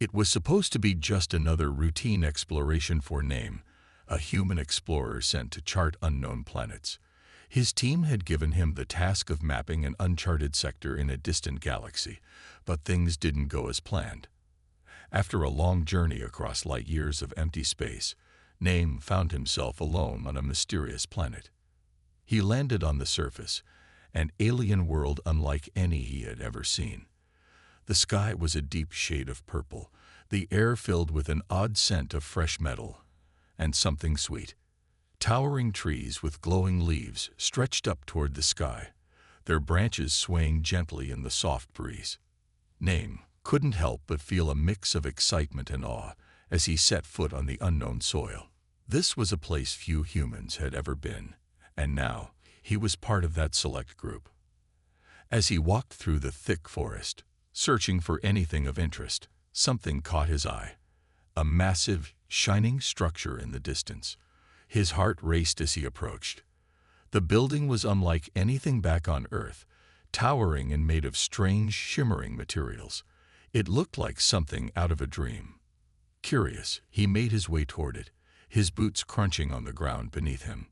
It was supposed to be just another routine exploration for Name, a human explorer sent to chart unknown planets. His team had given him the task of mapping an uncharted sector in a distant galaxy, but things didn't go as planned. After a long journey across light years of empty space, Name found himself alone on a mysterious planet. He landed on the surface, an alien world unlike any he had ever seen. The sky was a deep shade of purple, the air filled with an odd scent of fresh metal, and something sweet. Towering trees with glowing leaves stretched up toward the sky, their branches swaying gently in the soft breeze. Name couldn't help but feel a mix of excitement and awe as he set foot on the unknown soil. This was a place few humans had ever been, and now he was part of that select group. As he walked through the thick forest, searching for anything of interest, something caught his eye. A massive, shining structure in the distance. His heart raced as he approached. The building was unlike anything back on Earth, towering and made of strange, shimmering materials. It looked like something out of a dream. Curious, he made his way toward it, his boots crunching on the ground beneath him.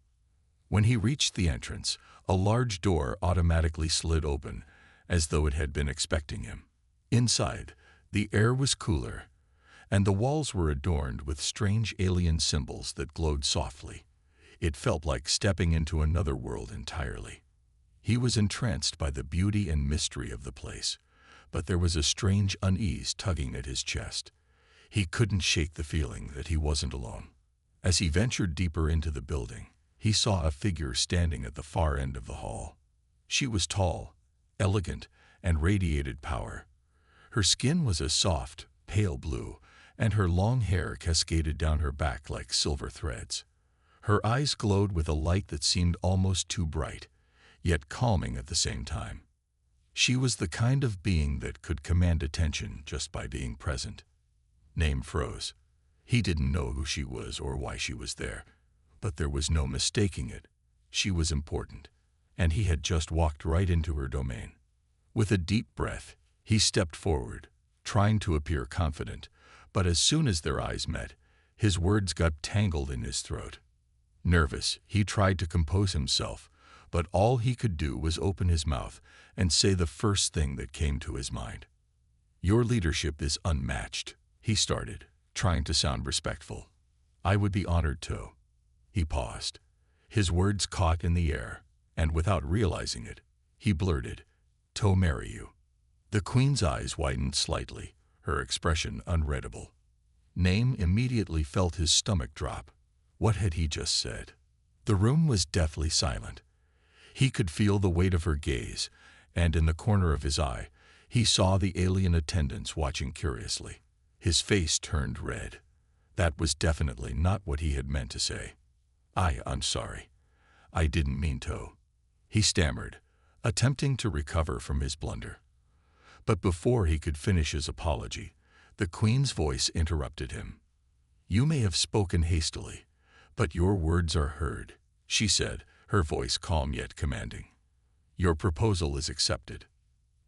When he reached the entrance, a large door automatically slid open, as though it had been expecting him. Inside, the air was cooler, and the walls were adorned with strange alien symbols that glowed softly. It felt like stepping into another world entirely. He was entranced by the beauty and mystery of the place, but there was a strange unease tugging at his chest. He couldn't shake the feeling that he wasn't alone. As he ventured deeper into the building, he saw a figure standing at the far end of the hall. She was tall, elegant, and radiated power. Her skin was a soft, pale blue, and her long hair cascaded down her back like silver threads. Her eyes glowed with a light that seemed almost too bright, yet calming at the same time. She was the kind of being that could command attention just by being present. Name froze. He didn't know who she was or why she was there, but there was no mistaking it. She was important, and he had just walked right into her domain. With a deep breath, he stepped forward, trying to appear confident, but as soon as their eyes met, his words got tangled in his throat. Nervous, he tried to compose himself, but all he could do was open his mouth and say the first thing that came to his mind. "Your leadership is unmatched," he started, trying to sound respectful. "I would be honored to." He paused. His words caught in the air, and without realizing it, he blurted, "To marry you." The queen's eyes widened slightly, her expression unreadable. Name immediately felt his stomach drop. What had he just said? The room was deathly silent. He could feel the weight of her gaze, and in the corner of his eye, he saw the alien attendants watching curiously. His face turned red. That was definitely not what he had meant to say. I'm sorry. I didn't mean to," he stammered, attempting to recover from his blunder. But before he could finish his apology, the queen's voice interrupted him. "You may have spoken hastily, but your words are heard," she said, her voice calm yet commanding. "Your proposal is accepted."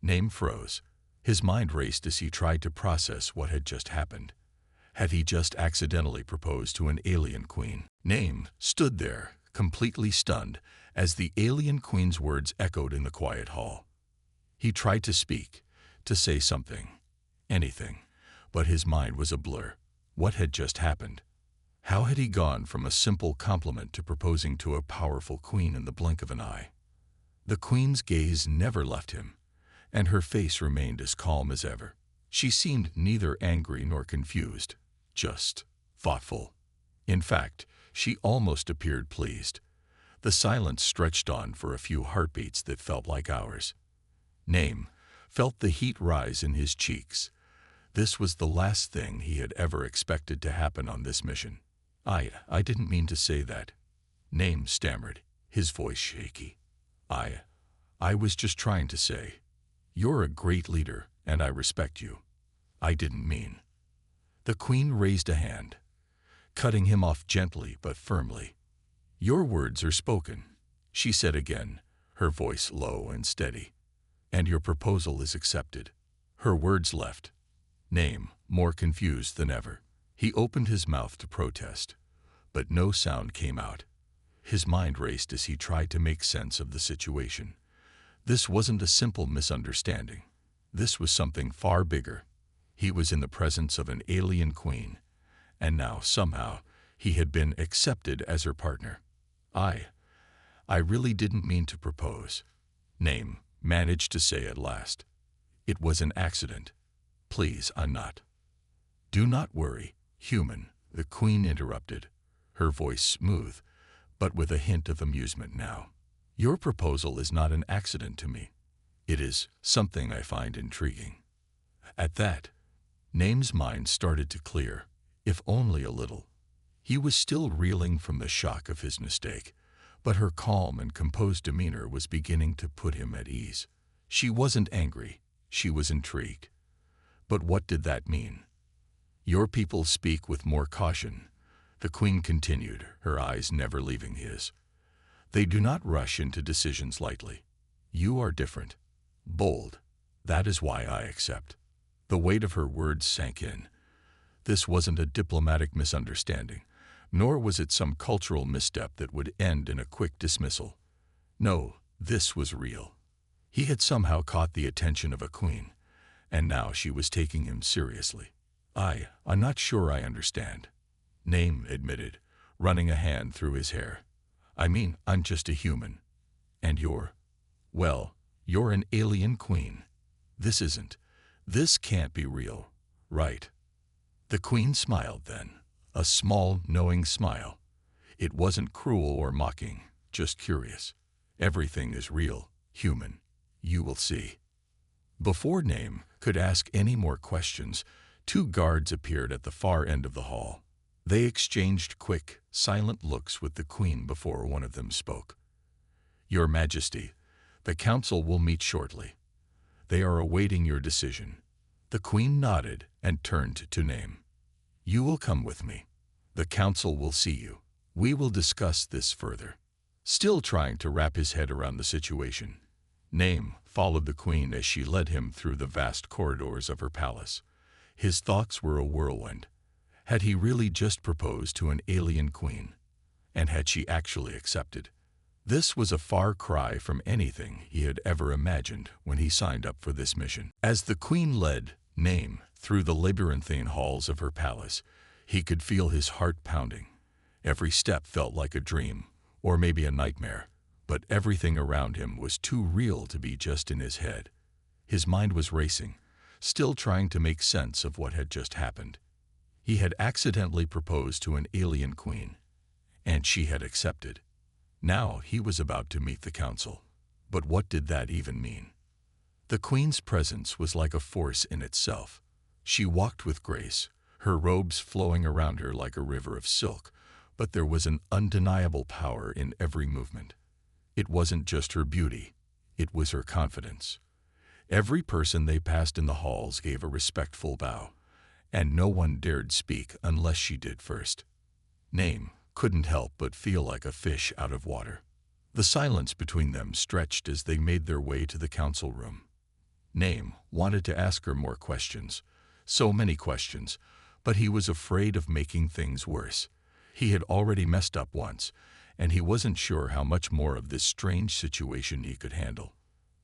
Name froze. His mind raced as he tried to process what had just happened. Had he just accidentally proposed to an alien queen? Name stood there, completely stunned, as the alien queen's words echoed in the quiet hall. He tried to speak, to say something, anything, but his mind was a blur. What had just happened? How had he gone from a simple compliment to proposing to a powerful queen in the blink of an eye? The queen's gaze never left him, and her face remained as calm as ever. She seemed neither angry nor confused, just thoughtful. In fact, she almost appeared pleased. The silence stretched on for a few heartbeats that felt like hours. Name felt the heat rise in his cheeks. This was the last thing he had ever expected to happen on this mission. I didn't mean to say that," Name stammered, his voice shaky. I was just trying to say, you're a great leader, and I respect you. I didn't mean." The queen raised a hand, cutting him off gently but firmly. "Your words are spoken," she said again, her voice low and steady. "And your proposal is accepted." Her words left Name more confused than ever. He opened his mouth to protest, but no sound came out. His mind raced as he tried to make sense of the situation. This wasn't a simple misunderstanding. This was something far bigger. He was in the presence of an alien queen, and now, somehow, he had been accepted as her partner. I really didn't mean to propose. Name managed to say at last. It was an accident. Please, I'm not. Do not worry, human, the queen interrupted, her voice smooth, but with a hint of amusement now. Your proposal is not an accident to me. It is something I find intriguing. At that, Name's mind started to clear, if only a little. He was still reeling from the shock of his mistake, but her calm and composed demeanor was beginning to put him at ease. She wasn't angry, she was intrigued. But what did that mean? Your people speak with more caution, the queen continued, her eyes never leaving his. They do not rush into decisions lightly. You are different, bold. That is why I accept. The weight of her words sank in. This wasn't a diplomatic misunderstanding, nor was it some cultural misstep that would end in a quick dismissal. No, this was real. He had somehow caught the attention of a queen, and now she was taking him seriously. I'm not sure I understand, Name admitted, running a hand through his hair. I mean, I'm just a human. And you're an alien queen. This can't be real, right? The queen smiled then, a small, knowing smile. It wasn't cruel or mocking, just curious. Everything is real, human. You will see. Before Name could ask any more questions, 2 guards appeared at the far end of the hall. They exchanged quick, silent looks with the queen before one of them spoke. Your Majesty, the council will meet shortly. They are awaiting your decision. The queen nodded and turned to Name. You will come with me. The council will see you. We will discuss this further. Still trying to wrap his head around the situation, Name followed the queen as she led him through the vast corridors of her palace. His thoughts were a whirlwind. Had he really just proposed to an alien queen? And had she actually accepted? This was a far cry from anything he had ever imagined when he signed up for this mission. As the queen led Name through the labyrinthine halls of her palace, he could feel his heart pounding. Every step felt like a dream, or maybe a nightmare, but everything around him was too real to be just in his head. His mind was racing, still trying to make sense of what had just happened. He had accidentally proposed to an alien queen, and she had accepted. Now he was about to meet the council. But what did that even mean? The queen's presence was like a force in itself. She walked with grace, her robes flowing around her like a river of silk, but there was an undeniable power in every movement. It wasn't just her beauty, it was her confidence. Every person they passed in the halls gave a respectful bow, and no one dared speak unless she did first. Name couldn't help but feel like a fish out of water. The silence between them stretched as they made their way to the council room. Name wanted to ask her more questions, so many questions, but he was afraid of making things worse. He had already messed up once, and he wasn't sure how much more of this strange situation he could handle.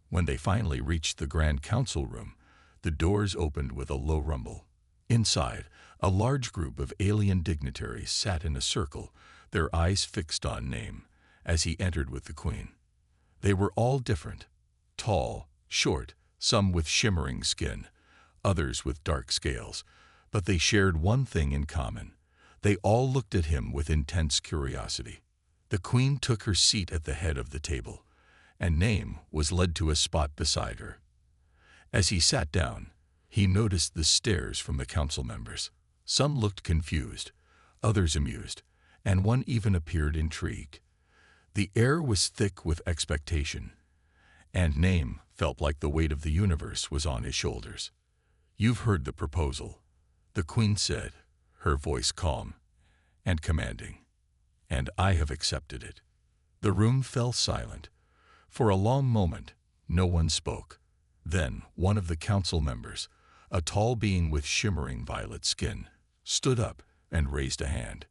When they finally reached the Grand Council room, the doors opened with a low rumble. Inside, a large group of alien dignitaries sat in a circle, their eyes fixed on Name, as he entered with the queen. They were all different. Tall, short, some with shimmering skin, others with dark scales, but they shared one thing in common. They all looked at him with intense curiosity. The queen took her seat at the head of the table, and Name was led to a spot beside her. As he sat down, he noticed the stares from the council members. Some looked confused, others amused, and one even appeared intrigued. The air was thick with expectation, and Name felt like the weight of the universe was on his shoulders. You've heard the proposal, the queen said, her voice calm and commanding, and I have accepted it. The room fell silent. For a long moment, no one spoke. Then one of the council members, A tall being with shimmering violet skin stood up and raised a hand.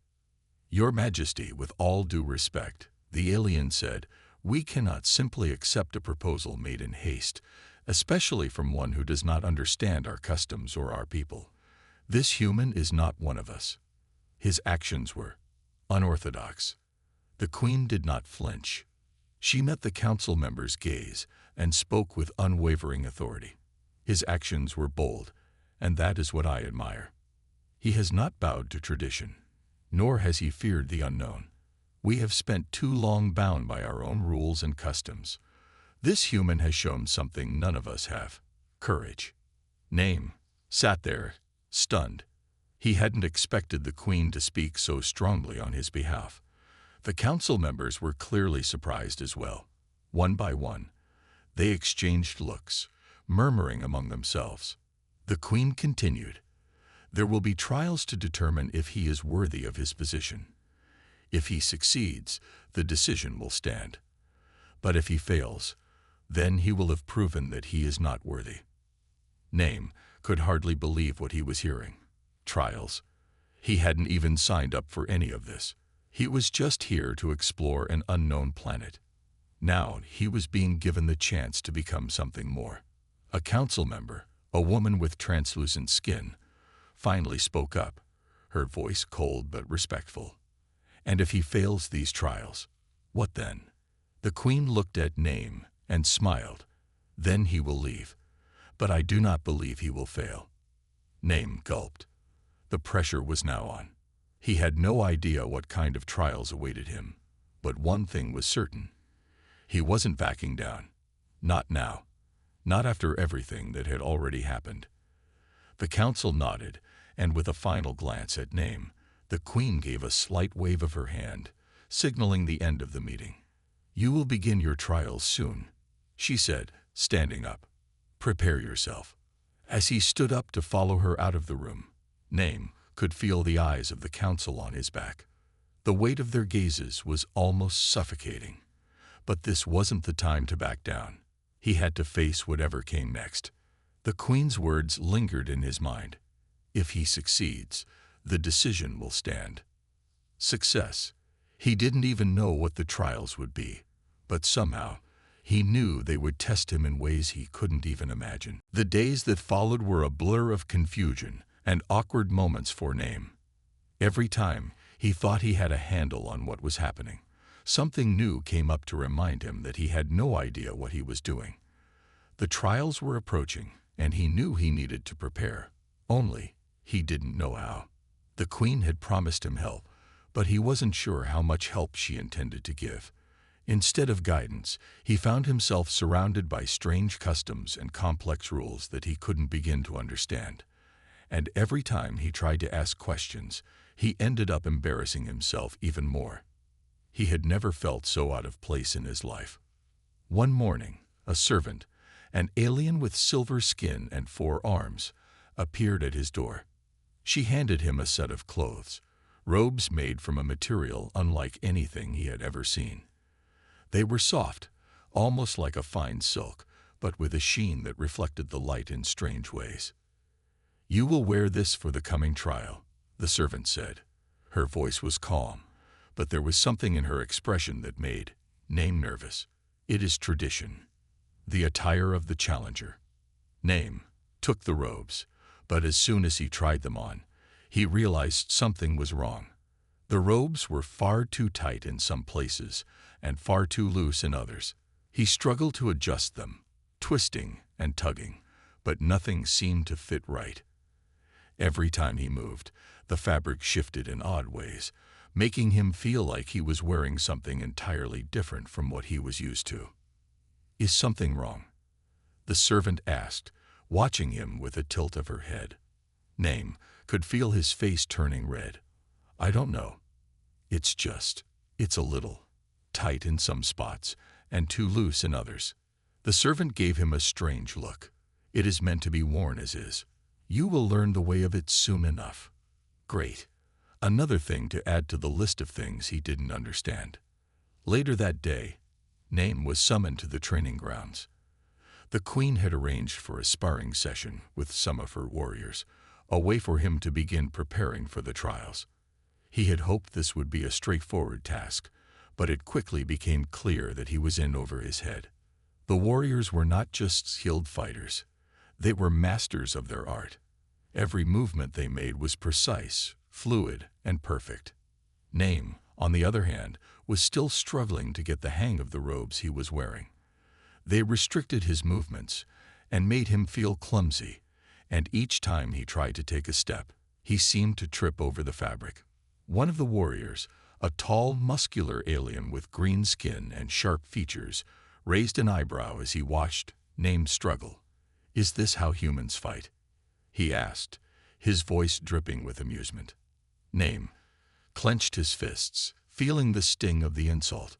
"Your Majesty, with all due respect," the alien said, "we cannot simply accept a proposal made in haste, especially from one who does not understand our customs or our people. This human is not one of us." His actions were unorthodox. The Queen did not flinch. She met the council member's gaze and spoke with unwavering authority. His actions were bold, and that is what I admire. He has not bowed to tradition, nor has he feared the unknown. We have spent too long bound by our own rules and customs. This human has shown something none of us have: courage. Name sat there, stunned. He hadn't expected the Queen to speak so strongly on his behalf. The council members were clearly surprised as well. One by one, they exchanged looks, murmuring among themselves. The Queen continued, "There will be trials to determine if he is worthy of his position. If he succeeds, the decision will stand. But if he fails, then he will have proven that he is not worthy." Name could hardly believe what he was hearing. Trials? He hadn't even signed up for any of this. He was just here to explore an unknown planet. Now he was being given the chance to become something more. A council member, a woman with translucent skin, finally spoke up, her voice cold but respectful. "And if he fails these trials, what then?" The Queen looked at Name and smiled. "Then he will leave. But I do not believe he will fail." Name gulped. The pressure was now on. He had no idea what kind of trials awaited him, but one thing was certain. He wasn't backing down. Not now. Not after everything that had already happened. The council nodded, and with a final glance at Name, the Queen gave a slight wave of her hand, signaling the end of the meeting. "You will begin your trials soon," she said, standing up. "Prepare yourself." As he stood up to follow her out of the room, Name could feel the eyes of the council on his back. The weight of their gazes was almost suffocating. But this wasn't the time to back down. He had to face whatever came next. The Queen's words lingered in his mind. If he succeeds, the decision will stand. Success. He didn't even know what the trials would be, but somehow he knew they would test him in ways he couldn't even imagine. The days that followed were a blur of confusion and awkward moments for Name. Every time he thought he had a handle on what was happening, something new came up to remind him that he had no idea what he was doing. The trials were approaching, and he knew he needed to prepare. Only, he didn't know how. The Queen had promised him help, but he wasn't sure how much help she intended to give. Instead of guidance, he found himself surrounded by strange customs and complex rules that he couldn't begin to understand. And every time he tried to ask questions, he ended up embarrassing himself even more. He had never felt so out of place in his life. One morning, a servant, an alien with silver skin and 4 arms, appeared at his door. She handed him a set of clothes, robes made from a material unlike anything he had ever seen. They were soft, almost like a fine silk, but with a sheen that reflected the light in strange ways. "You will wear this for the coming trial," the servant said. Her voice was calm, but there was something in her expression that made Name nervous. "It is tradition. The attire of the challenger." Name took the robes, but as soon as he tried them on, he realized something was wrong. The robes were far too tight in some places and far too loose in others. He struggled to adjust them, twisting and tugging, but nothing seemed to fit right. Every time he moved, the fabric shifted in odd ways, making him feel like he was wearing something entirely different from what he was used to. "Is something wrong?" the servant asked, watching him with a tilt of her head. Name could feel his face turning red. "I don't know. It's a little tight in some spots and too loose in others." The servant gave him a strange look. "It is meant to be worn as is. You will learn the way of it soon enough." Great. Another thing to add to the list of things he didn't understand. Later that day, Name was summoned to the training grounds. The queen had arranged for a sparring session with some of her warriors, a way for him to begin preparing for the trials. He had hoped this would be a straightforward task, but it quickly became clear that he was in over his head. The warriors were not just skilled fighters. They were masters of their art. Every movement they made was precise, fluid, and perfect. Name, on the other hand, was still struggling to get the hang of the robes he was wearing. They restricted his movements and made him feel clumsy, and each time he tried to take a step, he seemed to trip over the fabric. One of the warriors, a tall, muscular alien with green skin and sharp features, raised an eyebrow as he watched Name struggle. "Is this how humans fight?" he asked, his voice dripping with amusement. Name clenched his fists, feeling the sting of the insult.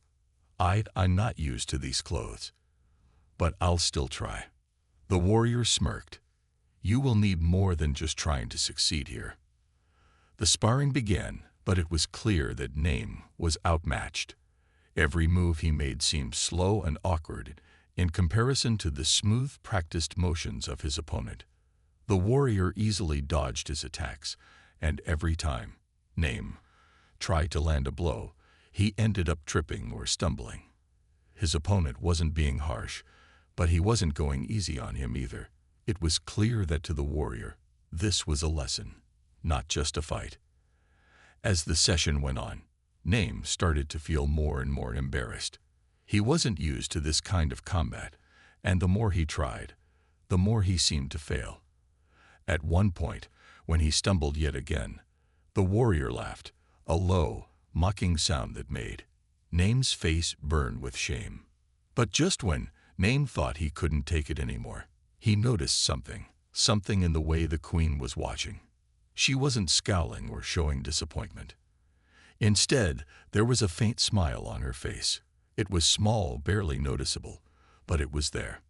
I'm not used to these clothes, but I'll still try." The warrior smirked. "You will need more than just trying to succeed here." The sparring began, but it was clear that Name was outmatched. Every move he made seemed slow and awkward in comparison to the smooth, practiced motions of his opponent. The warrior easily dodged his attacks, and every time Name tried to land a blow, he ended up tripping or stumbling. His opponent wasn't being harsh, but he wasn't going easy on him either. It was clear that to the warrior, this was a lesson, not just a fight. As the session went on, Name started to feel more and more embarrassed. He wasn't used to this kind of combat, and the more he tried, the more he seemed to fail. At one point, when he stumbled yet again, the warrior laughed, a low, mocking sound that made Name's face burn with shame. But just when Name thought he couldn't take it anymore, he noticed something in the way the queen was watching. She wasn't scowling or showing disappointment. Instead, there was a faint smile on her face. It was small, barely noticeable, but it was there.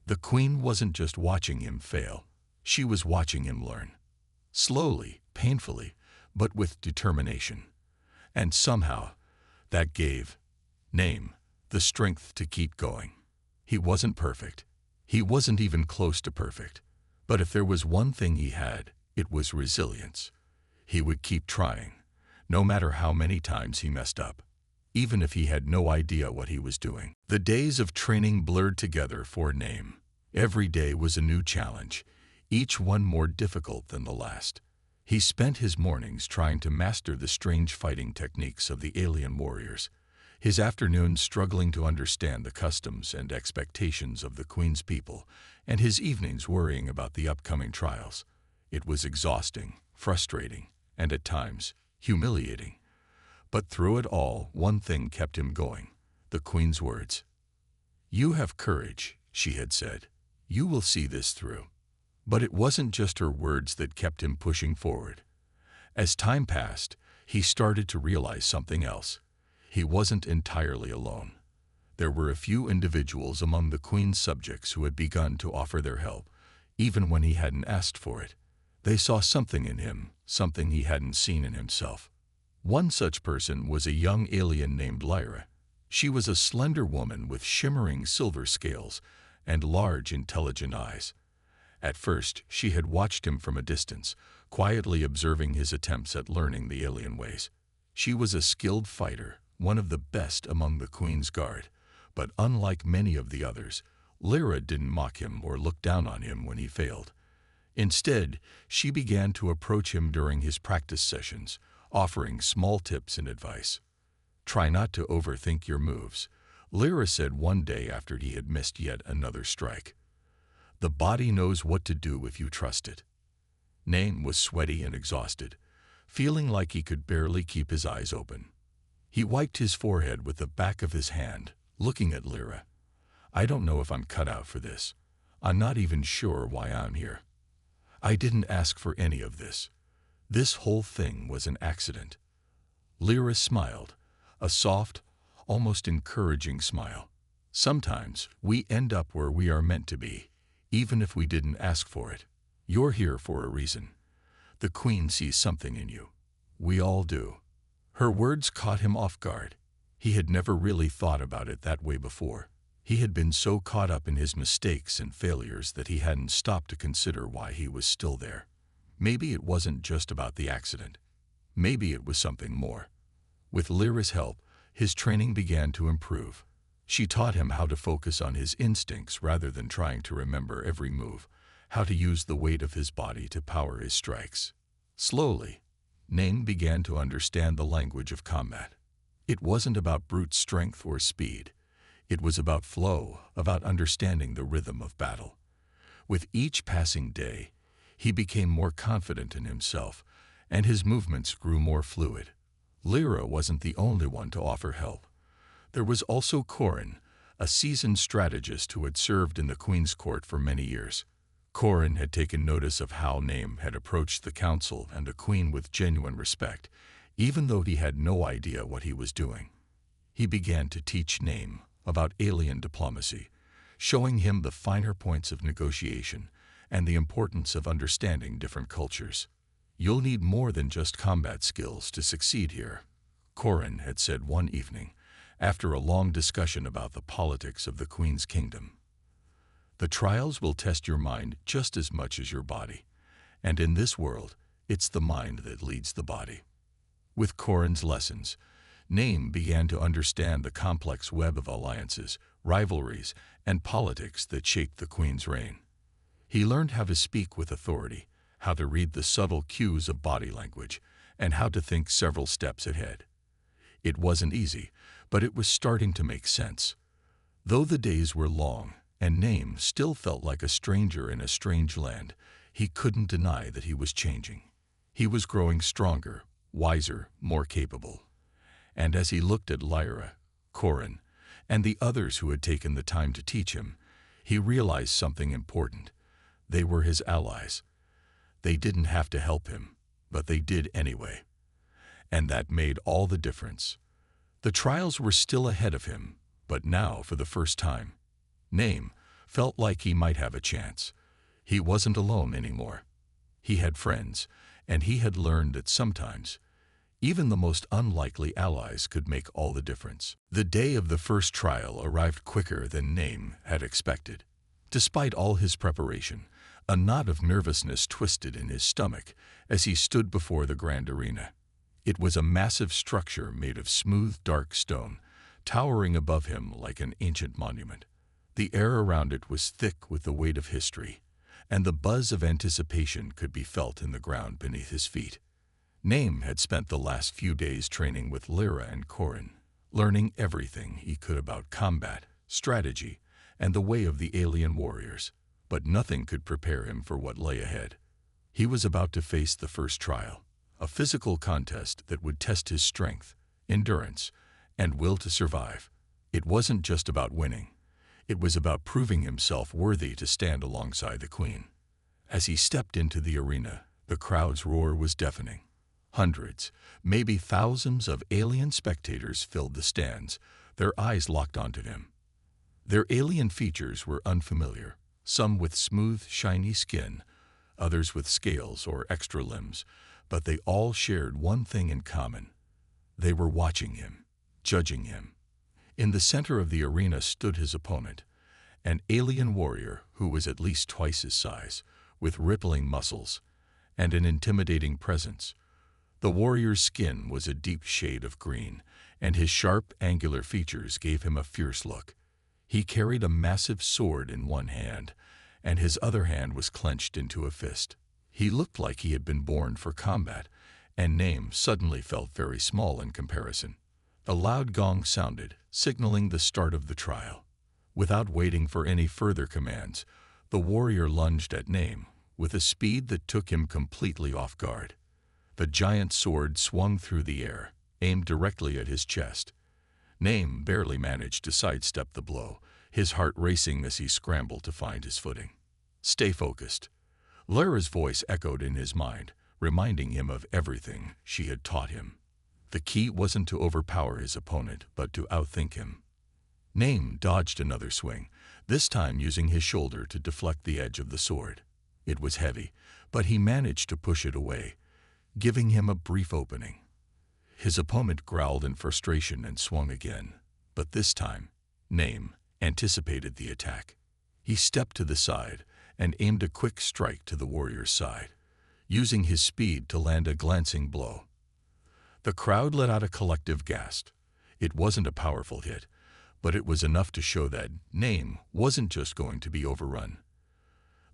The queen wasn't just watching him fail. She was watching him learn. Slowly, painfully, but with determination. And somehow, that gave Name the strength to keep going. He wasn't perfect. He wasn't even close to perfect. But if there was one thing he had, it was resilience. He would keep trying, no matter how many times he messed up, even if he had no idea what he was doing. The days of training blurred together for Name. Every day was a new challenge, each one more difficult than the last. He spent his mornings trying to master the strange fighting techniques of the alien warriors, his afternoons struggling to understand the customs and expectations of the queen's people, and his evenings worrying about the upcoming trials. It was exhausting, frustrating, and at times humiliating. But through it all, one thing kept him going: the queen's words. "You have courage," she had said. "You will see this through." But it wasn't just her words that kept him pushing forward. As time passed, he started to realize something else. He wasn't entirely alone. There were a few individuals among the queen's subjects who had begun to offer their help, even when he hadn't asked for it. They saw something in him, something he hadn't seen in himself. One such person was a young alien named Lyra. She was a slender woman with shimmering silver scales and large, intelligent eyes. At first, she had watched him from a distance, quietly observing his attempts at learning the alien ways. She was a skilled fighter, one of the best among the Queen's Guard, but unlike many of the others, Lyra didn't mock him or look down on him when he failed. Instead, she began to approach him during his practice sessions, offering small tips and advice. "Try not to overthink your moves," Lyra said one day after he had missed yet another strike. "The body knows what to do if you trust it." Name was sweaty and exhausted, feeling like he could barely keep his eyes open. He wiped his forehead with the back of his hand, looking at Lyra. "I don't know if I'm cut out for this. I'm not even sure why I'm here. I didn't ask for any of this. This whole thing was an accident." Lyra smiled, a soft, almost encouraging smile. "Sometimes we end up where we are meant to be, even if we didn't ask for it. You're here for a reason. The Queen sees something in you. We all do." Her words caught him off guard. He had never really thought about it that way before. He had been so caught up in his mistakes and failures that he hadn't stopped to consider why he was still there. Maybe it wasn't just about the accident. Maybe it was something more. With Lyra's help, his training began to improve. She taught him how to focus on his instincts rather than trying to remember every move, how to use the weight of his body to power his strikes. Slowly, Naim began to understand the language of combat. It wasn't about brute strength or speed. It was about flow, about understanding the rhythm of battle. With each passing day, he became more confident in himself, and his movements grew more fluid. Lyra wasn't the only one to offer help. There was also Corin, a seasoned strategist who had served in the Queen's court for many years. Corin had taken notice of how Naim had approached the council and the Queen with genuine respect, even though he had no idea what he was doing. He began to teach Naim about alien diplomacy, showing him the finer points of negotiation and the importance of understanding different cultures. "You'll need more than just combat skills to succeed here," Corin had said one evening, after a long discussion about the politics of the Queen's kingdom. "The trials will test your mind just as much as your body, and in this world, it's the mind that leads the body." With Corin's lessons, Naim began to understand the complex web of alliances, rivalries, and politics that shaped the Queen's reign. He learned how to speak with authority, how to read the subtle cues of body language, and how to think several steps ahead. It wasn't easy, but it was starting to make sense. Though the days were long, and Naim still felt like a stranger in a strange land, he couldn't deny that he was changing. He was growing stronger, wiser, more capable. And as he looked at Lyra, Corin, and the others who had taken the time to teach him, he realized something important. They were his allies. They didn't have to help him, but they did anyway. And that made all the difference. The trials were still ahead of him, but now, for the first time, Naim felt like he might have a chance. He wasn't alone anymore. He had friends, and he had learned that sometimes even the most unlikely allies could make all the difference. The day of the first trial arrived quicker than Naim had expected. Despite all his preparation, a knot of nervousness twisted in his stomach as he stood before the grand arena. It was a massive structure made of smooth, dark stone, towering above him like an ancient monument. The air around it was thick with the weight of history, and the buzz of anticipation could be felt in the ground beneath his feet. Naim had spent the last few days training with Lyra and Corin, learning everything he could about combat, strategy, and the way of the alien warriors, but nothing could prepare him for what lay ahead. He was about to face the first trial, a physical contest that would test his strength, endurance, and will to survive. It wasn't just about winning. It was about proving himself worthy to stand alongside the Queen. As he stepped into the arena, the crowd's roar was deafening. Hundreds, maybe thousands of alien spectators filled the stands, their eyes locked onto him. Their alien features were unfamiliar, some with smooth, shiny skin, others with scales or extra limbs, but they all shared one thing in common. They were watching him, judging him. In the center of the arena stood his opponent, an alien warrior who was at least twice his size, with rippling muscles and an intimidating presence. The warrior's skin was a deep shade of green, and his sharp, angular features gave him a fierce look. He carried a massive sword in one hand, and his other hand was clenched into a fist. He looked like he had been born for combat, and Naim suddenly felt very small in comparison. A loud gong sounded, signaling the start of the trial. Without waiting for any further commands, the warrior lunged at Naim with a speed that took him completely off guard. The giant sword swung through the air, aimed directly at his chest. Naim barely managed to sidestep the blow, his heart racing as he scrambled to find his footing. "Stay focused." Lyra's voice echoed in his mind, reminding him of everything she had taught him. The key wasn't to overpower his opponent, but to outthink him. Naim dodged another swing, this time using his shoulder to deflect the edge of the sword. It was heavy, but he managed to push it away, giving him a brief opening. His opponent growled in frustration and swung again, but this time, Naim anticipated the attack. He stepped to the side and aimed a quick strike to the warrior's side, using his speed to land a glancing blow. The crowd let out a collective gasp. It wasn't a powerful hit, but it was enough to show that Name wasn't just going to be overrun.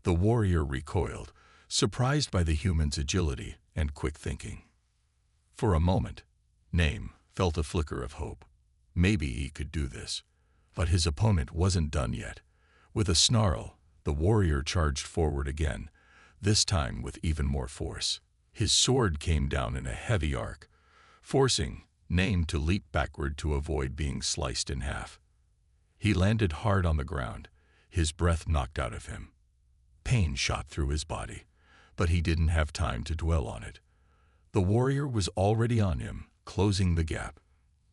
The warrior recoiled, surprised by the human's agility and quick thinking. For a moment, Name felt a flicker of hope. Maybe he could do this. But his opponent wasn't done yet. With a snarl, the warrior charged forward again, this time with even more force. His sword came down in a heavy arc, forcing Name to leap backward to avoid being sliced in half. He landed hard on the ground, his breath knocked out of him. Pain shot through his body, but he didn't have time to dwell on it. The warrior was already on him, closing the gap.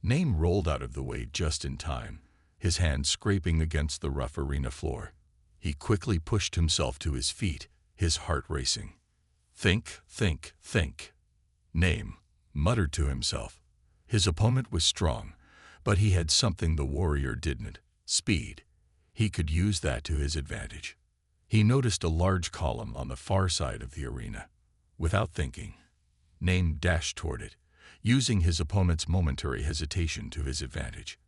Name rolled out of the way just in time, his hand scraping against the rough arena floor. He quickly pushed himself to his feet, his heart racing. Think, think, think. Name muttered to himself. His opponent was strong, but he had something the warrior didn't: speed. He could use that to his advantage. He noticed a large column on the far side of the arena. Without thinking, Name dashed toward it, using his opponent's momentary hesitation to his advantage.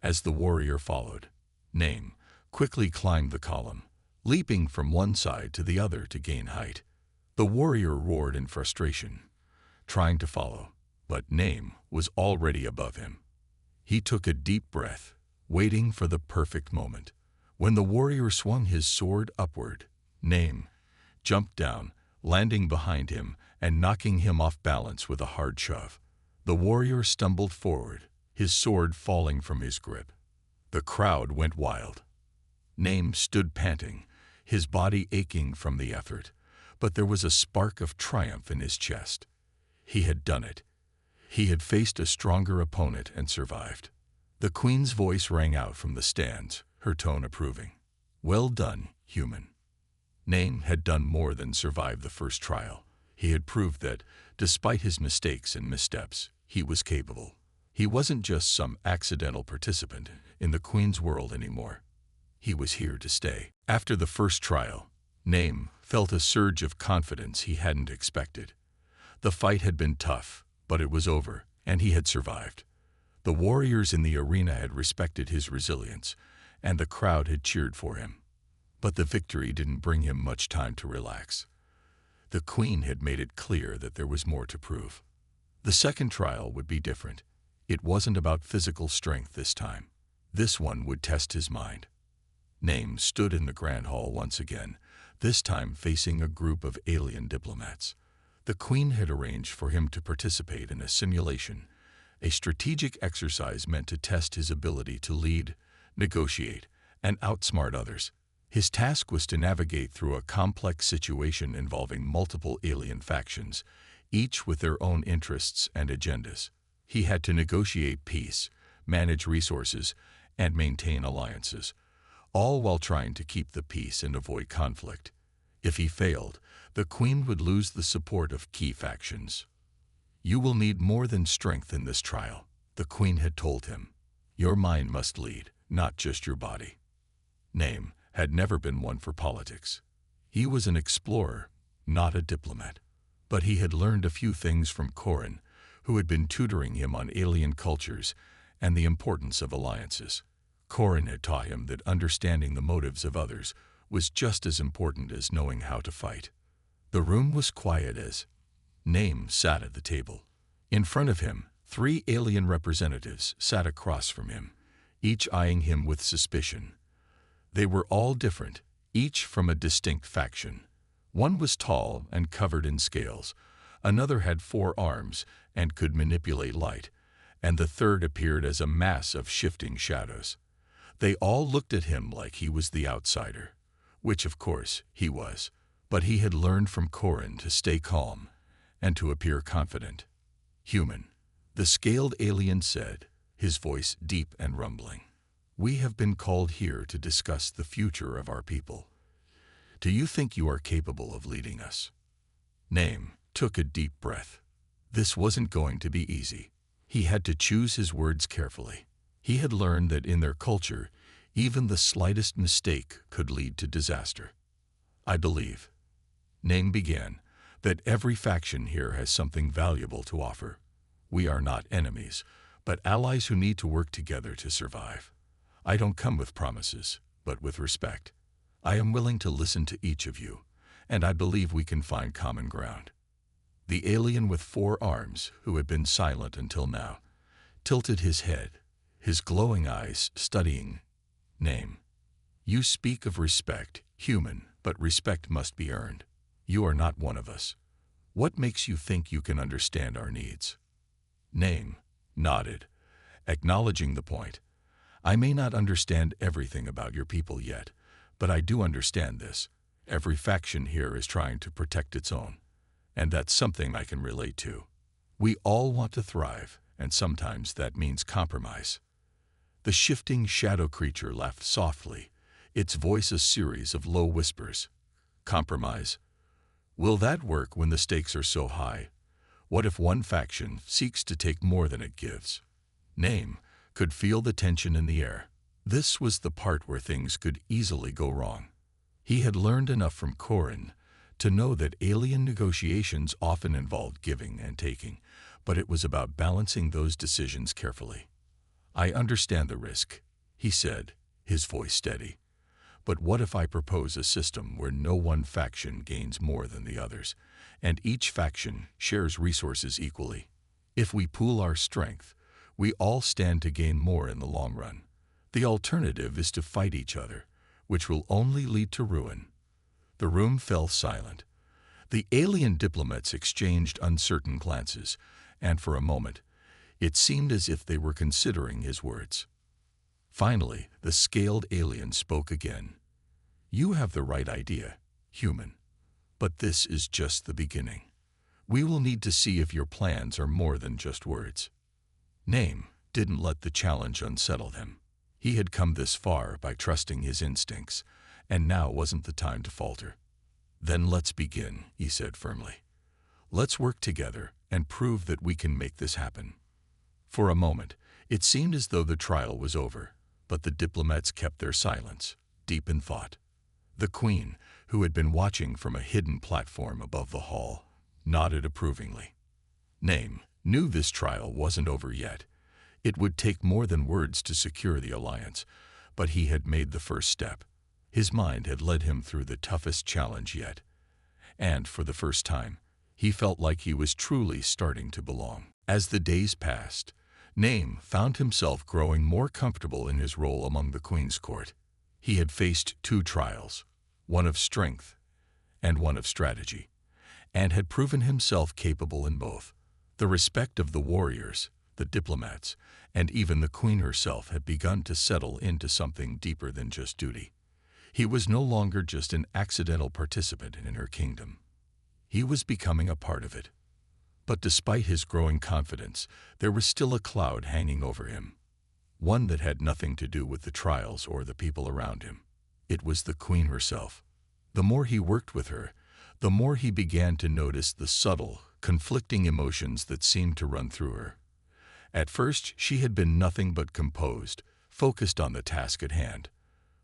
As the warrior followed, Name quickly climbed the column, leaping from one side to the other to gain height. The warrior roared in frustration, trying to follow, but Name was already above him. He took a deep breath, waiting for the perfect moment. When the warrior swung his sword upward, Name jumped down, landing behind him and knocking him off balance with a hard shove. The warrior stumbled forward, his sword falling from his grip. The crowd went wild. Name stood panting, his body aching from the effort, but there was a spark of triumph in his chest. He had done it. He had faced a stronger opponent and survived. The queen's voice rang out from the stands, her tone approving. Well done, human. Name had done more than survive the first trial. He had proved that, despite his mistakes and missteps, he was capable. He wasn't just some accidental participant in the queen's world anymore. He was here to stay. After the first trial, Name felt a surge of confidence he hadn't expected. The fight had been tough, but it was over, and he had survived. The warriors in the arena had respected his resilience, and the crowd had cheered for him. But the victory didn't bring him much time to relax. The queen had made it clear that there was more to prove. The second trial would be different. It wasn't about physical strength this time. This one would test his mind. Name stood in the grand hall once again, this time facing a group of alien diplomats. The queen had arranged for him to participate in a simulation, a strategic exercise meant to test his ability to lead, negotiate, and outsmart others. His task was to navigate through a complex situation involving multiple alien factions, each with their own interests and agendas. He had to negotiate peace, manage resources, and maintain alliances, all while trying to keep the peace and avoid conflict. If he failed, the queen would lose the support of key factions. You will need more than strength in this trial, the queen had told him. Your mind must lead, not just your body. Name had never been one for politics. He was an explorer, not a diplomat. But he had learned a few things from Corin, who had been tutoring him on alien cultures and the importance of alliances. Corin had taught him that understanding the motives of others was just as important as knowing how to fight. The room was quiet as Name sat at the table. In front of him, 3 alien representatives sat across from him, each eyeing him with suspicion. They were all different, each from a distinct faction. One was tall and covered in scales, another had 4 arms and could manipulate light, and the third appeared as a mass of shifting shadows. They all looked at him like he was the outsider, which of course he was, but he had learned from Corin to stay calm and to appear confident. Human, the scaled alien said, his voice deep and rumbling. We have been called here to discuss the future of our people. Do you think you are capable of leading us? Name took a deep breath. This wasn't going to be easy. He had to choose his words carefully. He had learned that in their culture, Even the slightest mistake could lead to disaster. I believe, Name began, that every faction here has something valuable to offer. We are not enemies, but allies who need to work together to survive. I don't come with promises, but with respect. I am willing to listen to each of you, and I believe we can find common ground. The alien with 4 arms, who had been silent until now, tilted his head, his glowing eyes studying Name. You speak of respect, human, but respect must be earned. You are not one of us. What makes you think you can understand our needs? Name nodded, acknowledging the point. I may not understand everything about your people yet, but I do understand this. Every faction here is trying to protect its own, and that's something I can relate to. We all want to thrive, and sometimes that means compromise. The shifting shadow creature laughed softly, its voice a series of low whispers. Compromise? Will that work when the stakes are so high? What if one faction seeks to take more than it gives? Name could feel the tension in the air. This was the part where things could easily go wrong. He had learned enough from Corin to know that alien negotiations often involved giving and taking, but it was about balancing those decisions carefully. I understand the risk, he said, his voice steady. But what if I propose a system where no one faction gains more than the others, and each faction shares resources equally? If we pool our strength, we all stand to gain more in the long run. The alternative is to fight each other, which will only lead to ruin. The room fell silent. The alien diplomats exchanged uncertain glances, and for a moment, it seemed as if they were considering his words. Finally, the scaled alien spoke again. You have the right idea, human. But this is just the beginning. We will need to see if your plans are more than just words. Name didn't let the challenge unsettle him. He had come this far by trusting his instincts, and now wasn't the time to falter. Then let's begin, he said firmly. Let's work together and prove that we can make this happen. For a moment, it seemed as though the trial was over, but the diplomats kept their silence, deep in thought. The Queen, who had been watching from a hidden platform above the hall, nodded approvingly. Name knew this trial wasn't over yet. It would take more than words to secure the alliance, but he had made the first step. His mind had led him through the toughest challenge yet, and for the first time, he felt like he was truly starting to belong. As the days passed, Name found himself growing more comfortable in his role among the Queen's court. He had faced 2 trials, one of strength and one of strategy, and had proven himself capable in both. The respect of the warriors, the diplomats, and even the Queen herself had begun to settle into something deeper than just duty. He was no longer just an accidental participant in her kingdom. He was becoming a part of it. But despite his growing confidence, there was still a cloud hanging over him. One that had nothing to do with the trials or the people around him. It was the Queen herself. The more he worked with her, the more he began to notice the subtle, conflicting emotions that seemed to run through her. At first, she had been nothing but composed, focused on the task at hand.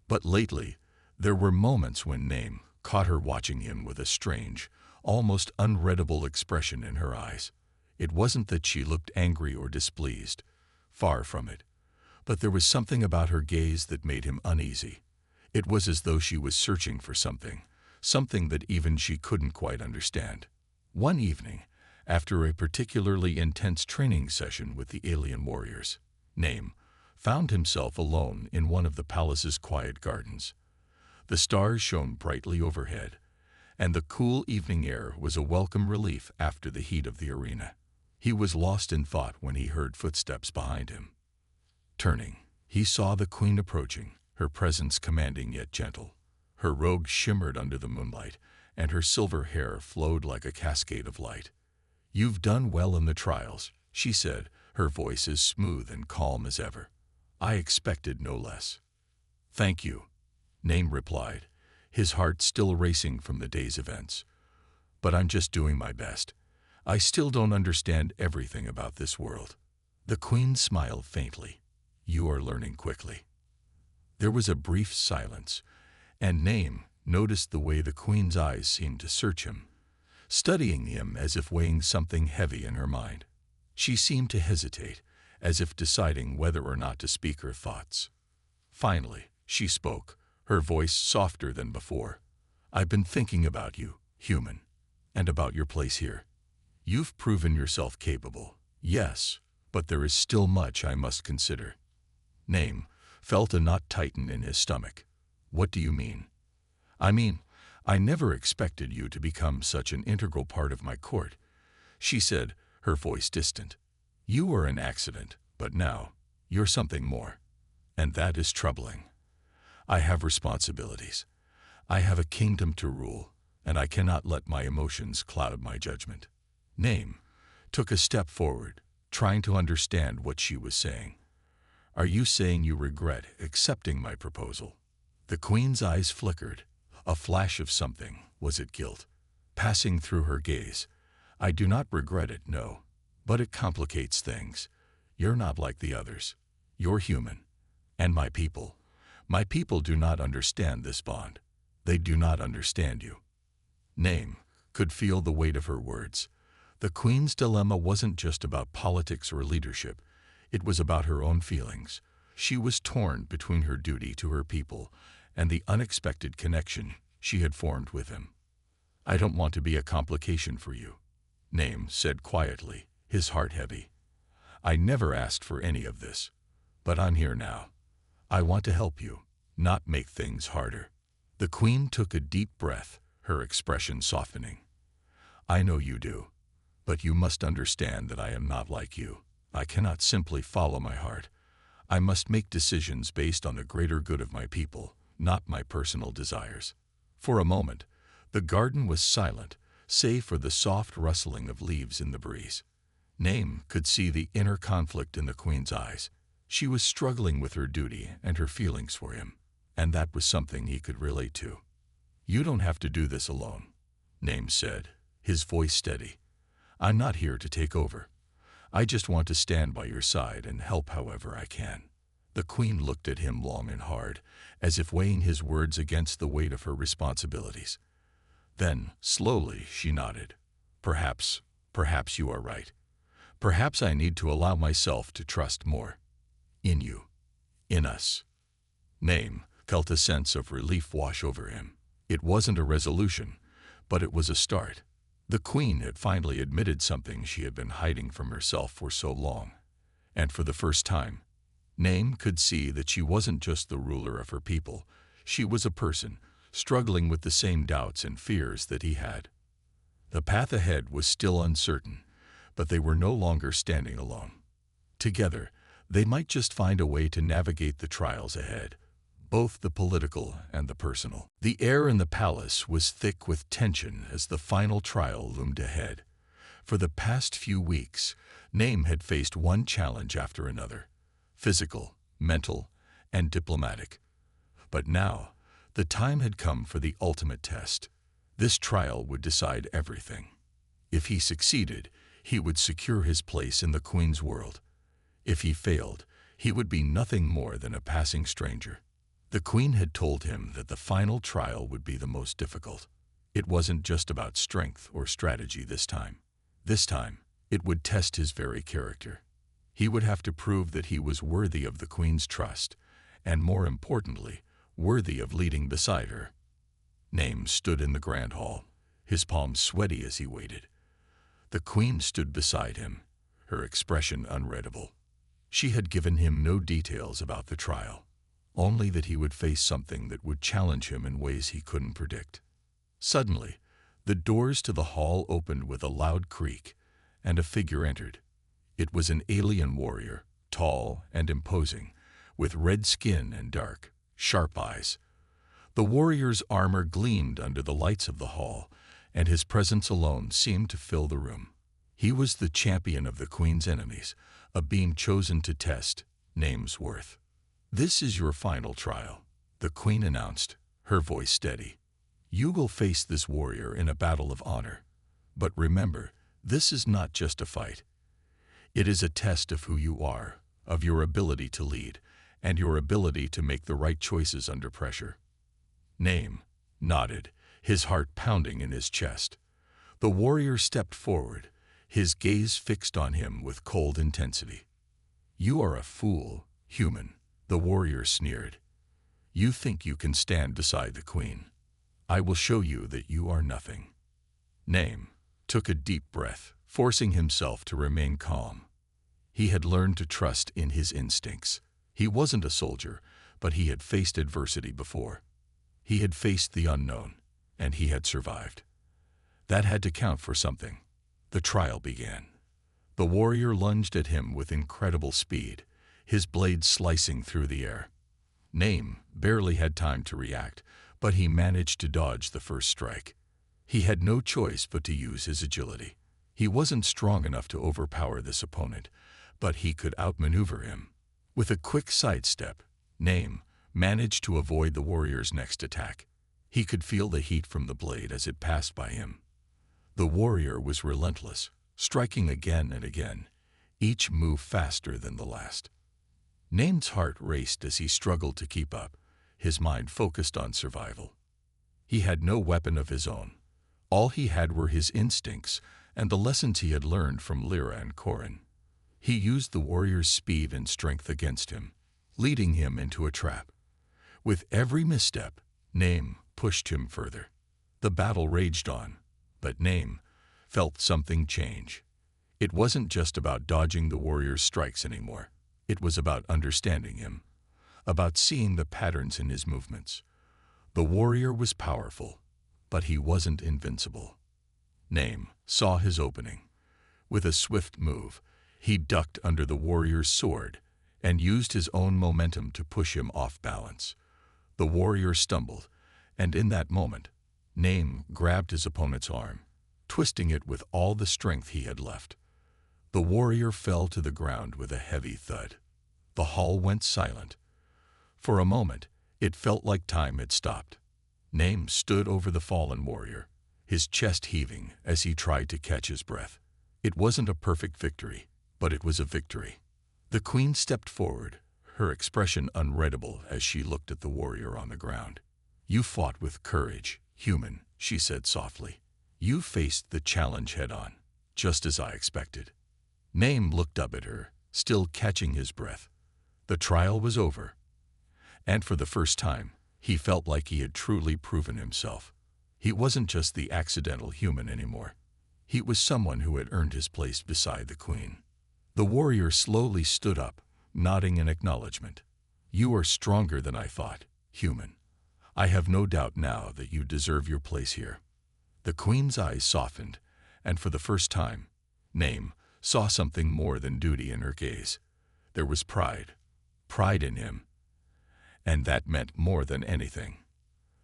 But lately, there were moments when Name caught her watching him with a strange, almost unreadable expression in her eyes. It wasn't that she looked angry or displeased, far from it. But there was something about her gaze that made him uneasy. It was as though she was searching for something that even she couldn't quite understand. One evening, after a particularly intense training session with the alien warriors, Name found himself alone in one of the palace's quiet gardens. The stars shone brightly overhead, and the cool evening air was a welcome relief after the heat of the arena. He was lost in thought when he heard footsteps behind him. Turning, he saw the Queen approaching, her presence commanding yet gentle. Her robe shimmered under the moonlight, and her silver hair flowed like a cascade of light. "You've done well in the trials," she said, her voice as smooth and calm as ever. "I expected no less." "Thank you," Name replied, his heart still racing from the day's events. "But I'm just doing my best. I still don't understand everything about this world." The Queen smiled faintly. "You are learning quickly." There was a brief silence, and Name noticed the way the queen's eyes seemed to search him, studying him as if weighing something heavy in her mind. She seemed to hesitate, as if deciding whether or not to speak her thoughts. Finally, she spoke, her voice softer than before. "I've been thinking about you, human, and about your place here. You've proven yourself capable, yes, but there is still much I must consider." Name felt a knot tighten in his stomach. "What do you mean?" "I mean, I never expected you to become such an integral part of my court," she said, her voice distant. "You were an accident, but now you're something more. And that is troubling. I have responsibilities. I have a kingdom to rule, and I cannot let my emotions cloud my judgment." Name took a step forward, trying to understand what she was saying. "Are you saying you regret accepting my proposal?" The queen's eyes flickered, a flash of something, was it guilt, passing through her gaze. "I do not regret it, no. But it complicates things. You're not like the others. You're human. And my people do not understand this bond. They do not understand you." Name could feel the weight of her words. The queen's dilemma wasn't just about politics or leadership. It was about her own feelings. She was torn between her duty to her people and the unexpected connection she had formed with him. "I don't want to be a complication for you," Name said quietly, his heart heavy. "I never asked for any of this, but I'm here now. I want to help you, not make things harder." The queen took a deep breath, her expression softening. "I know you do, but you must understand that I am not like you. I cannot simply follow my heart. I must make decisions based on the greater good of my people, not my personal desires." For a moment, the garden was silent, save for the soft rustling of leaves in the breeze. Name could see the inner conflict in the queen's eyes. She was struggling with her duty and her feelings for him, and that was something he could relate to. "You don't have to do this alone," Name said, his voice steady. "I'm not here to take over. I just want to stand by your side and help however I can." The queen looked at him long and hard, as if weighing his words against the weight of her responsibilities. Then, slowly, she nodded. Perhaps you are right. Perhaps I need to allow myself to trust more. In you. In us." Name felt a sense of relief wash over him. It wasn't a resolution, but it was a start. The queen had finally admitted something she had been hiding from herself for so long. And for the first time, Name could see that she wasn't just the ruler of her people. She was a person, struggling with the same doubts and fears that he had. The path ahead was still uncertain, but they were no longer standing alone. Together, they might just find a way to navigate the trials ahead, both the political and the personal. The air in the palace was thick with tension as the final trial loomed ahead. For the past few weeks, Name had faced one challenge after another: physical, mental, and diplomatic. But now, the time had come for the ultimate test. This trial would decide everything. If he succeeded, he would secure his place in the queen's world. If he failed, he would be nothing more than a passing stranger. The queen had told him that the final trial would be the most difficult. It wasn't just about strength or strategy this time. This time, it would test his very character. He would have to prove that he was worthy of the queen's trust, and more importantly, worthy of leading beside her. Name stood in the grand hall, his palms sweaty as he waited. The queen stood beside him, her expression unreadable. She had given him no details about the trial, only that he would face something that would challenge him in ways he couldn't predict. Suddenly, the doors to the hall opened with a loud creak, and a figure entered. It was an alien warrior, tall and imposing, with red skin and dark, sharp eyes. The warrior's armor gleamed under the lights of the hall, and his presence alone seemed to fill the room. He was the champion of the queen's enemies, a being chosen to test Name's worth. "This is your final trial," the queen announced, her voice steady. "You will face this warrior in a battle of honor. But remember, this is not just a fight. It is a test of who you are, of your ability to lead, and your ability to make the right choices under pressure. Name nodded, his heart pounding in his chest. The warrior stepped forward, his gaze fixed on him with cold intensity. "You are a fool, human," the warrior sneered. "You think you can stand beside the queen. I will show you that you are nothing." Name took a deep breath, forcing himself to remain calm. He had learned to trust in his instincts. He wasn't a soldier, but he had faced adversity before. He had faced the unknown, and he had survived. That had to count for something. The trial began. The warrior lunged at him with incredible speed, his blade slicing through the air. Name barely had time to react, but he managed to dodge the first strike. He had no choice but to use his agility. He wasn't strong enough to overpower this opponent, but he could outmaneuver him. With a quick sidestep, Name managed to avoid the warrior's next attack. He could feel the heat from the blade as it passed by him. The warrior was relentless, striking again and again, each move faster than the last. Name's heart raced as he struggled to keep up, his mind focused on survival. He had no weapon of his own. All he had were his instincts and the lessons he had learned from Lyra and Corin. He used the warrior's speed and strength against him, leading him into a trap. With every misstep, Name pushed him further. The battle raged on, but Name felt something change. It wasn't just about dodging the warrior's strikes anymore. It was about understanding him, about seeing the patterns in his movements. The warrior was powerful, but he wasn't invincible. Name saw his opening. With a swift move, he ducked under the warrior's sword and used his own momentum to push him off balance. The warrior stumbled, and in that moment, Name grabbed his opponent's arm, twisting it with all the strength he had left. The warrior fell to the ground with a heavy thud. The hall went silent. For a moment, it felt like time had stopped. Name stood over the fallen warrior, his chest heaving as he tried to catch his breath. It wasn't a perfect victory, but it was a victory. The queen stepped forward, her expression unreadable as she looked at the warrior on the ground. "You fought with courage, human," she said softly. "You faced the challenge head-on, just as I expected." Name looked up at her, still catching his breath. The trial was over, and for the first time, he felt like he had truly proven himself. He wasn't just the accidental human anymore. He was someone who had earned his place beside the queen. The warrior slowly stood up, nodding in acknowledgement. "You are stronger than I thought, human. I have no doubt now that you deserve your place here." The queen's eyes softened, and for the first time, Name saw something more than duty in her gaze. There was pride in him, and that meant more than anything.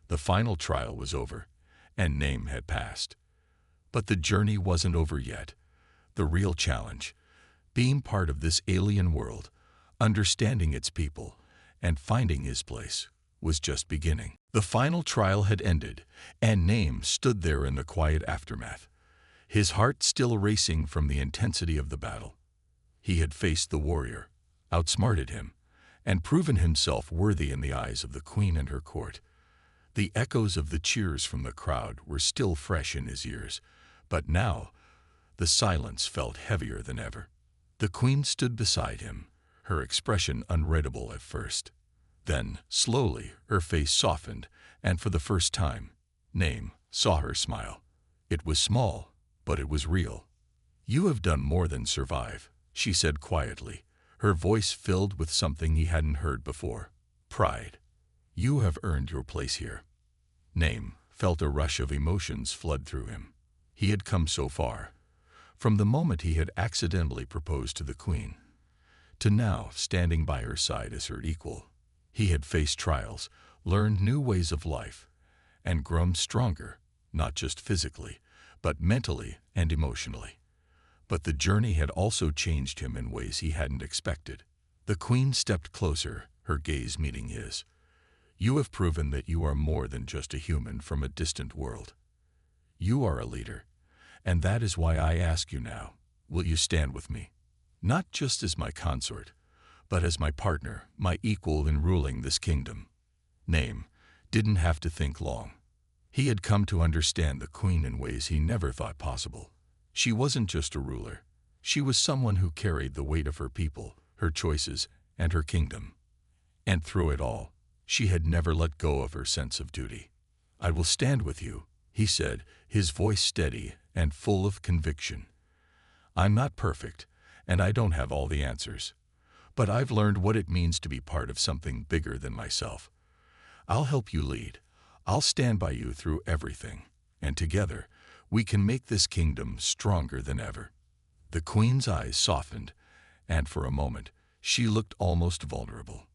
The final trial was over, and Name had passed. But the journey wasn't over yet. The real challenge, being part of this alien world, understanding its people, and finding his place, was just beginning. The final trial had ended, and Name stood there in the quiet aftermath, his heart still racing from the intensity of the battle. He had faced the warrior, outsmarted him, and proven himself worthy in the eyes of the queen and her court. The echoes of the cheers from the crowd were still fresh in his ears, but now the silence felt heavier than ever. The queen stood beside him, her expression unreadable at first. Then, slowly, her face softened, and for the first time, Name saw her smile. It was small, but it was real. "You have done more than survive," she said quietly, her voice filled with something he hadn't heard before: pride. "You have earned your place here." Name felt a rush of emotions flood through him. He had come so far, from the moment he had accidentally proposed to the queen, to now standing by her side as her equal. He had faced trials, learned new ways of life, and grown stronger, not just physically, but mentally and emotionally. But the journey had also changed him in ways he hadn't expected. The queen stepped closer, her gaze meeting his. "You have proven that you are more than just a human from a distant world. You are a leader, and that is why I ask you now, will you stand with me? Not just as my consort, but as my partner, my equal in ruling this kingdom. Name didn't have to think long. He had come to understand the queen in ways he never thought possible. She wasn't just a ruler. She was someone who carried the weight of her people, her choices, and her kingdom. And through it all, she had never let go of her sense of duty. "I will stand with you," he said, his voice steady and full of conviction. "I'm not perfect, and I don't have all the answers. But I've learned what it means to be part of something bigger than myself. I'll help you lead. I'll stand by you through everything. And together, we can make this kingdom stronger than ever." The queen's eyes softened, and for a moment, she looked almost vulnerable.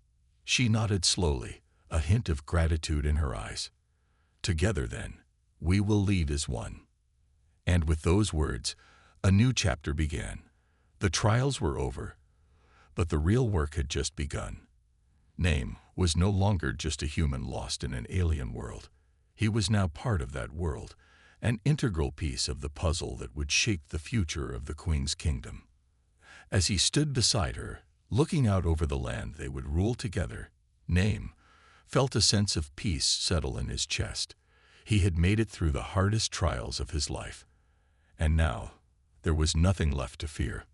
She nodded slowly, a hint of gratitude in her eyes. "Together, then, we will lead as one." And with those words, a new chapter began. The trials were over, but the real work had just begun. Name was no longer just a human lost in an alien world. He was now part of that world, an integral piece of the puzzle that would shape the future of the Queen's kingdom. As he stood beside her, looking out over the land they would rule together, Name felt a sense of peace settle in his chest. He had made it through the hardest trials of his life. And now, there was nothing left to fear.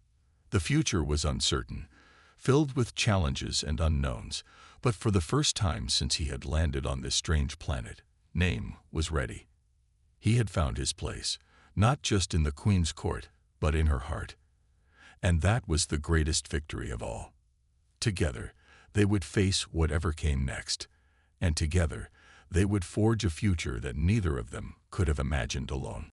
The future was uncertain, filled with challenges and unknowns, but for the first time since he had landed on this strange planet, Name was ready. He had found his place, not just in the Queen's court, but in her heart. And that was the greatest victory of all. Together, they would face whatever came next, and together, they would forge a future that neither of them could have imagined alone.